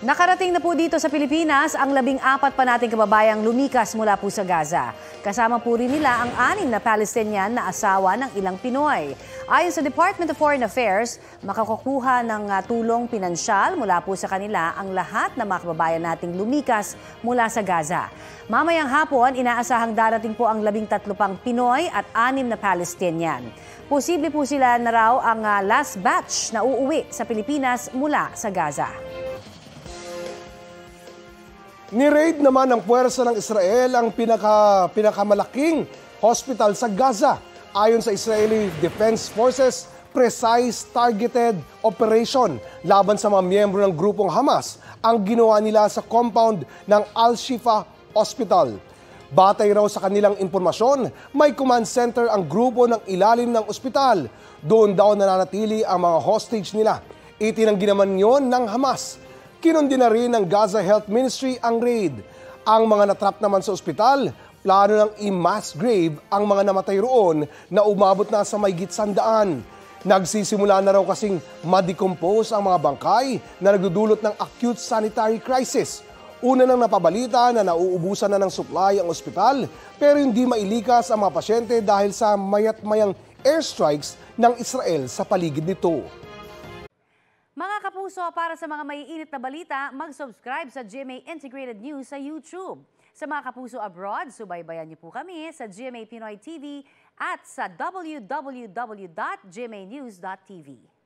Nakarating na po dito sa Pilipinas ang 14 pa nating kababayang lumikas mula po sa Gaza. Kasama po rin nila ang 6 na Palestinian na asawa ng ilang Pinoy. Ayon sa Department of Foreign Affairs, makakukuha ng tulong pinansyal mula po sa kanila ang lahat ng mga kababayan nating lumikas mula sa Gaza. Mamayang hapon, inaasahang darating po ang 13 pang Pinoy at 6 na Palestinian. Posible po sila na raw ang last batch na uuwi sa Pilipinas mula sa Gaza. Ni-raid naman ng puwersa ng Israel ang pinakamalaking hospital sa Gaza. Ayon sa Israeli Defense Forces, precise targeted operation laban sa mga miyembro ng grupong Hamas ang ginawa nila sa compound ng Al-Shifa Hospital. Batay raw sa kanilang impormasyon, may command center ang grupo ng ilalim ng ospital. Doon daw nananatili ang mga hostage nila. Itinanggi naman yon ng Hamas. Kinundi na rin ng Gaza Health Ministry ang raid. Ang mga natrap naman sa ospital, plano ng i-mass grave ang mga namatay roon na umabot na sa mahigit 100. Nagsisimula na raw kasing ma-decompose ang mga bangkay na nagdudulot ng acute sanitary crisis. Una nang napabalita na nauubusan na ng supply ang ospital, pero hindi mailikas ang mga pasyente dahil sa mayat-mayang airstrikes ng Israel sa paligid nito. Mga kapuso, para sa mga maiinit na balita, mag-subscribe sa GMA Integrated News sa YouTube. Sa mga kapuso abroad, subaybayan niyo po kami sa GMA Pinoy TV at sa www.gmanews.tv.